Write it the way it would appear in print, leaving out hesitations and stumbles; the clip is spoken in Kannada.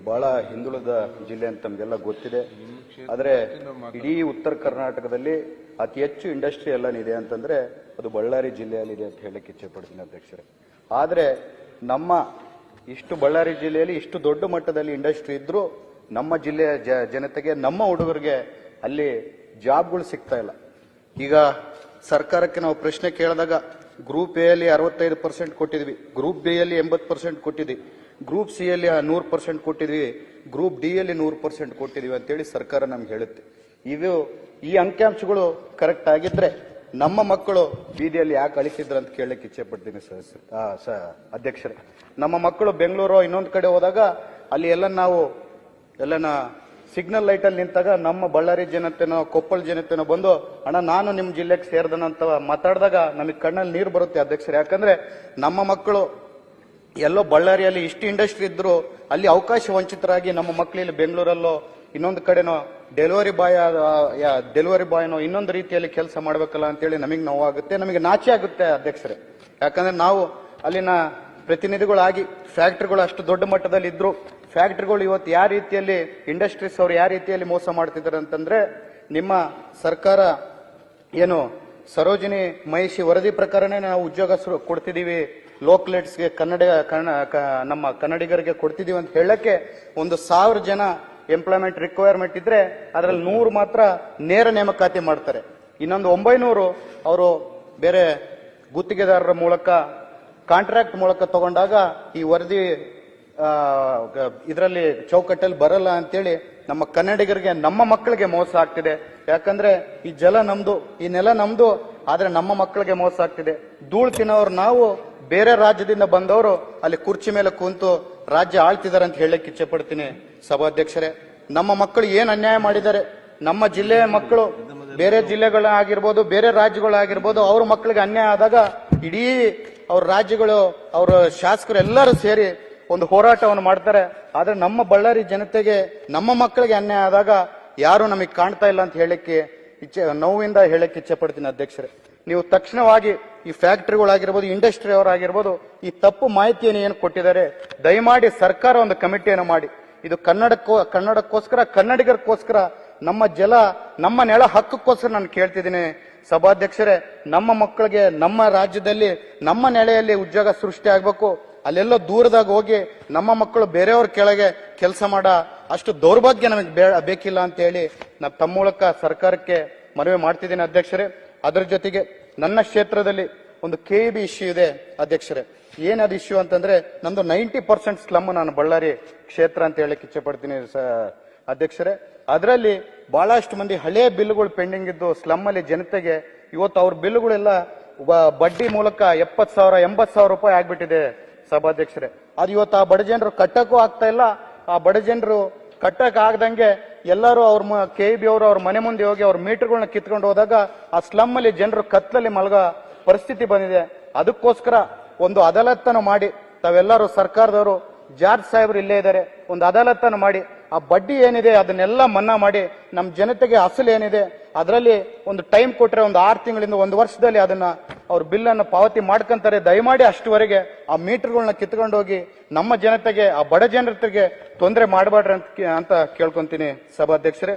ಬಹಳ ಹಿಂದುಳಿದ ಜಿಲ್ಲೆ ಅಂತ ನಮಗೆಲ್ಲ ಗೊತ್ತಿದೆ. ಆದರೆ ಇಡೀ ಉತ್ತರ ಕರ್ನಾಟಕದಲ್ಲಿ ಅತಿ ಹೆಚ್ಚು ಇಂಡಸ್ಟ್ರಿ ಎಲ್ಲನಿದೆ ಅಂತಂದ್ರೆ ಅದು ಬಳ್ಳಾರಿ ಜಿಲ್ಲೆಯಲ್ಲಿದೆ ಅಂತ ಹೇಳಕ್ಕೆ ಇಚ್ಛೆ ಪಡ್ತೀನಿ ಅಧ್ಯಕ್ಷರೇ. ಆದರೆ ನಮ್ಮ ಇಷ್ಟು ಬಳ್ಳಾರಿ ಜಿಲ್ಲೆಯಲ್ಲಿ ಇಷ್ಟು ದೊಡ್ಡ ಮಟ್ಟದಲ್ಲಿ ಇಂಡಸ್ಟ್ರಿ ಇದ್ರೂ ನಮ್ಮ ಜಿಲ್ಲೆಯ ಜನತೆಗೆ, ನಮ್ಮ ಹುಡುಗರಿಗೆ ಅಲ್ಲಿ ಜಾಬ್ಗಳು ಸಿಗ್ತಾ ಇಲ್ಲ. ಈಗ ಸರ್ಕಾರಕ್ಕೆ ನಾವು ಪ್ರಶ್ನೆ ಕೇಳಿದಾಗ ಗ್ರೂಪ್ ಎ ಅಲ್ಲಿ 65% ಕೊಟ್ಟಿದ್ವಿ, ಗ್ರೂಪ್ ಬಿ ಅಲ್ಲಿ 80% ಕೊಟ್ಟಿದ್ವಿ, ಗ್ರೂಪ್ ಸಿ ಅಲ್ಲಿ 100% ಕೊಟ್ಟಿದ್ವಿ, ಗ್ರೂಪ್ ಡಿ ಅಲ್ಲಿ 100% ಕೊಟ್ಟಿದ್ವಿ ಅಂತೇಳಿ ಸರ್ಕಾರ ನಮ್ಗೆ ಹೇಳುತ್ತೆ. ಈ ಅಂಕಿಅಂಶಗಳು ಕರೆಕ್ಟ್ ಆಗಿದ್ರೆ ನಮ್ಮ ಮಕ್ಕಳು ಬೀದಿಯಲ್ಲಿ ಯಾಕೆ ಅಳಿತಿದ್ರು ಅಂತ ಕೇಳಲಿಕ್ಕೆ ಇಚ್ಛೆ ಪಡ್ತೀನಿ ಅಧ್ಯಕ್ಷರೇ. ನಮ್ಮ ಮಕ್ಕಳು ಬೆಂಗಳೂರು ಇನ್ನೊಂದು ಕಡೆ ಹೋದಾಗ ಅಲ್ಲಿ ಎಲ್ಲನ ಸಿಗ್ನಲ್ ಲೈಟ್ ಅಲ್ಲಿ ನಿಂತಾಗ ನಮ್ಮ ಬಳ್ಳಾರಿ ಜನತೆನೋ ಕೊಪ್ಪಳ ಜನತೆನೋ ಬಂದು ಅಣ್ಣ ನಾನು ನಿಮ್ಮ ಜಿಲ್ಲೆಗೆ ಸೇರ್ದನಂತ ಮಾತಾಡಿದಾಗ ನಮಗೆ ಕಣ್ಣಲ್ಲಿ ನೀರು ಬರುತ್ತೆ ಅಧ್ಯಕ್ಷರೇ. ಯಾಕಂದ್ರೆ ನಮ್ಮ ಮಕ್ಕಳು ಎಲ್ಲೋ ಬಳ್ಳಾರಿಯಲ್ಲಿ ಇಷ್ಟು ಇಂಡಸ್ಟ್ರಿ ಇದ್ರು ಅಲ್ಲಿ ಅವಕಾಶ ವಂಚಿತರಾಗಿ ನಮ್ಮ ಮಕ್ಕಳು ಇಲ್ಲಿ ಬೆಂಗಳೂರಲ್ಲೋ ಇನ್ನೊಂದು ಕಡೆನೋ ಡೆಲಿವರಿ ಬಾಯ್ನೋ ಇನ್ನೊಂದು ರೀತಿಯಲ್ಲಿ ಕೆಲಸ ಮಾಡ್ಬೇಕಲ್ಲ ಅಂತೇಳಿ ನಮಗೆ ನೋವಾಗುತ್ತೆ, ನಮಗೆ ನಾಚೆ ಆಗುತ್ತೆ ಅಧ್ಯಕ್ಷರೇ. ಯಾಕಂದ್ರೆ ನಾವು ಅಲ್ಲಿನ ಪ್ರತಿನಿಧಿಗಳಾಗಿ ಫ್ಯಾಕ್ಟ್ರಿಗಳು ಅಷ್ಟು ದೊಡ್ಡ ಮಟ್ಟದಲ್ಲಿ ಇದ್ರು, ಫ್ಯಾಕ್ಟ್ರಿಗಳು ಇವತ್ತು ಯಾವ ರೀತಿಯಲ್ಲಿ ಇಂಡಸ್ಟ್ರೀಸ್ ಅವರು ಯಾವ ರೀತಿಯಲ್ಲಿ ಮೋಸ ಮಾಡ್ತಿದ್ದಾರೆ ಅಂತಂದ್ರೆ, ನಿಮ್ಮ ಸರ್ಕಾರ ಏನು ಸರೋಜಿನಿ ಮಹಿಷಿ ವರದಿ ಪ್ರಕಾರನೇ ನಾವು ಉದ್ಯೋಗ ಕೊಡ್ತಿದೀವಿ, ಲೋಕಲೇಟ್ಸ್ಗೆ ನಮ್ಮ ಕನ್ನಡಿಗರಿಗೆ ಕೊಡ್ತಿದೀವಿ ಅಂತ ಹೇಳಕ್ಕೆ 1,000 ಜನ ಎಂಪ್ಲಾಯ್ಮೆಂಟ್ ರಿಕ್ವೈರ್ಮೆಂಟ್ ಇದ್ರೆ ಅದರಲ್ಲಿ 100 ಮಾತ್ರ ನೇರ ನೇಮಕಾತಿ ಮಾಡ್ತಾರೆ. ಇನ್ನೊಂದು 900 ಅವರು ಬೇರೆ ಗುತ್ತಿಗೆದಾರರ ಮೂಲಕ ಕಾಂಟ್ರಾಕ್ಟ್ ಮೂಲಕ ತಗೊಂಡಾಗ ಈ ವರದಿ ಇದರಲ್ಲಿ ಚೌಕಟ್ಟಲ್ಲಿ ಬರಲ್ಲ ಅಂತೇಳಿ ನಮ್ಮ ಕನ್ನಡಿಗರಿಗೆ, ನಮ್ಮ ಮಕ್ಕಳಿಗೆ ಮೋಸ ಆಗ್ತಿದೆ. ಯಾಕಂದ್ರೆ ಈ ಜಲ ನಮ್ದು, ಈ ನೆಲ ನಮ್ದು, ಆದ್ರೆ ನಮ್ಮ ಮಕ್ಕಳಿಗೆ ಮೋಸ ಆಗ್ತಿದೆ. ಧೂಳು ತಿನ್ನೋರು ನಾವು, ಬೇರೆ ರಾಜ್ಯದಿಂದ ಬಂದವರು ಅಲ್ಲಿ ಕುರ್ಚಿ ಮೇಲೆ ಕೂತು ರಾಜ್ಯ ಆಳ್ತಿದ್ದಾರೆ ಅಂತ ಹೇಳಕ್ಕೆ ಇಚ್ಛೆ ಪಡ್ತೀನಿ ಸಭಾಧ್ಯಕ್ಷರೇ. ನಮ್ಮ ಮಕ್ಕಳು ಏನ್ ಅನ್ಯಾಯ ಮಾಡಿದ್ದಾರೆ, ನಮ್ಮ ಜಿಲ್ಲೆಯ ಮಕ್ಕಳು ಬೇರೆ ಜಿಲ್ಲೆಗಳಾಗಿರ್ಬೋದು, ಬೇರೆ ರಾಜ್ಯಗಳಾಗಿರ್ಬೋದು, ಅವ್ರ ಮಕ್ಕಳಿಗೆ ಅನ್ಯಾಯ ಆದಾಗ ಇಡೀ ಅವ್ರ ರಾಜ್ಯಗಳು, ಅವರ ಶಾಸಕರು ಎಲ್ಲರೂ ಸೇರಿ ಒಂದು ಹೋರಾಟವನ್ನು ಮಾಡ್ತಾರೆ. ಆದ್ರೆ ನಮ್ಮ ಬಳ್ಳಾರಿ ಜನತೆಗೆ, ನಮ್ಮ ಮಕ್ಕಳಿಗೆ ಅನ್ಯಾಯ ಆದಾಗ ಯಾರು ನಮಗೆ ಕಾಣ್ತಾ ಇಲ್ಲ ಅಂತ ಹೇಳಕ್ಕೆ ನೋವಿಂದ ಹೇಳಕ್ಕೆ ಇಚ್ಛೆ ಪಡ್ತೀನಿ ಅಧ್ಯಕ್ಷರೇ. ನೀವು ತಕ್ಷಣವಾಗಿ ಈ ಫ್ಯಾಕ್ಟರಿಗಳಾಗಿರ್ಬೋದು, ಇಂಡಸ್ಟ್ರಿ ಅವರಾಗಿರ್ಬೋದು, ಈ ತಪ್ಪು ಮಾಹಿತಿಯನ್ನು ಏನು ಕೊಟ್ಟಿದ್ದಾರೆ ದಯಮಾಡಿ ಸರ್ಕಾರ ಒಂದು ಕಮಿಟಿಯನ್ನು ಮಾಡಿ, ಇದು ಕನ್ನಡಕ್ಕೋಸ್ಕರ, ಕನ್ನಡಿಗರಿಗೋಸ್ಕರ, ನಮ್ಮ ಜಲ, ನಮ್ಮ ನೆಲ ಹಕ್ಕಕ್ಕೋಸ್ಕರ ನಾನು ಕೇಳ್ತಿದ್ದೀನಿ ಸಭಾಧ್ಯಕ್ಷರೇ. ನಮ್ಮ ಮಕ್ಕಳಿಗೆ ನಮ್ಮ ರಾಜ್ಯದಲ್ಲಿ, ನಮ್ಮ ನೆಲೆಯಲ್ಲಿ ಉದ್ಯೋಗ ಸೃಷ್ಟಿ ಆಗ್ಬೇಕು. ಅಲ್ಲೆಲ್ಲೋ ದೂರದಾಗ ಹೋಗಿ ನಮ್ಮ ಮಕ್ಕಳು ಬೇರೆಯವ್ರ ಕೆಳಗೆ ಕೆಲಸ ಮಾಡ ಅಷ್ಟು ದೌರ್ಭಾಗ್ಯ ನಮಗೆ ಬೇಕಿಲ್ಲ ಅಂತ ಹೇಳಿ ನಾನು ತಮ್ಮ ಮೂಲಕ ಸರ್ಕಾರಕ್ಕೆ ಮನವಿ ಮಾಡ್ತಿದ್ದೀನಿ ಅಧ್ಯಕ್ಷರೇ. ಅದರ ಜೊತೆಗೆ ನನ್ನ ಕ್ಷೇತ್ರದಲ್ಲಿ ಒಂದು KEB ಇಶ್ಯೂ ಇದೆ ಅಧ್ಯಕ್ಷರೇ. ಏನದು ಇಶ್ಯೂ ಅಂತಂದ್ರೆ, ನಂದು 90% ಸ್ಲಮ್ ನಾನು ಬಳ್ಳಾರಿ ಕ್ಷೇತ್ರ ಅಂತ ಹೇಳಕ್ ಇಚ್ಛೆ ಪಡ್ತೀನಿ ಅಧ್ಯಕ್ಷರೇ. ಅದರಲ್ಲಿ ಬಹಳಷ್ಟು ಮಂದಿ ಹಳೆಯ ಬಿಲ್ಗಳು ಪೆಂಡಿಂಗ್ ಇದ್ದು ಸ್ಲಮ್ ಅಲ್ಲಿ ಜನತೆಗೆ ಇವತ್ತು ಅವ್ರ ಬಿಲ್ಗಳೆಲ್ಲ ಬಡ್ಡಿ ಮೂಲಕ 70,000 80,000 ರೂಪಾಯಿ ಆಗ್ಬಿಟ್ಟಿದೆ ಸಭಾಧ್ಯಕ್ಷರೇ. ಅದು ಇವತ್ತು ಆ ಬಡ ಜನರು ಕಟ್ಟಕ್ಕೂ ಆಗ್ತಾ ಇಲ್ಲ. ಆ ಬಡ ಜನರು ಕಟ್ಟಕ್ ಆಗದಂಗೆ ಎಲ್ಲರೂ ಅವ್ರ KEB ಅವರು ಅವ್ರ ಮನೆ ಮುಂದೆ ಹೋಗಿ ಅವ್ರ ಮೀಟರ್ಗಳನ್ನ ಕಿತ್ಕೊಂಡು ಹೋದಾಗ ಆ ಸ್ಲಮ್ ಅಲ್ಲಿ ಜನರು ಕತ್ತಲಲ್ಲಿ ಮಲಗೋ ಪರಿಸ್ಥಿತಿ ಬಂದಿದೆ. ಅದಕ್ಕೋಸ್ಕರ ಒಂದು ಅದಾಲತ್ತನ್ನು ಮಾಡಿ, ತಾವೆಲ್ಲರೂ ಸರ್ಕಾರದವರು, ಜಾರ್ಜ್ ಸಾಹೇಬ್ರು ಇಲ್ಲೇ ಇದ್ದಾರೆ, ಒಂದು ಅದಾಲತ್ತನ್ನು ಮಾಡಿ ಆ ಬಡ್ಡಿ ಏನಿದೆ ಅದನ್ನೆಲ್ಲ ಮನ್ನಾ ಮಾಡಿ ನಮ್ಮ ಜನತೆಗೆ ಅಸಲು ಏನಿದೆ ಅದರಲ್ಲಿ ಒಂದು ಟೈಮ್ ಕೊಟ್ರೆ ಒಂದು 6 ತಿಂಗಳಿಂದ 1 ವರ್ಷದಲ್ಲಿ ಅದನ್ನ ಅವ್ರ ಬಿಲ್ ಅನ್ನು ಪಾವತಿ ಮಾಡ್ಕೊಂತಾರೆ. ದಯಮಾಡಿ ಅಷ್ಟುವರೆಗೆ ಆ ಮೀಟರ್ಗಳನ್ನ ಕಿತ್ಕೊಂಡು ಹೋಗಿ ನಮ್ಮ ಜನತೆಗೆ, ಆ ಬಡ ಜನತೆಗೆ ತೊಂದರೆ ಮಾಡಬೇಡ್ರಿ ಅಂತ ಕೇಳ್ಕೊಂತೀನಿ ಸಭಾಧ್ಯಕ್ಷರೇ.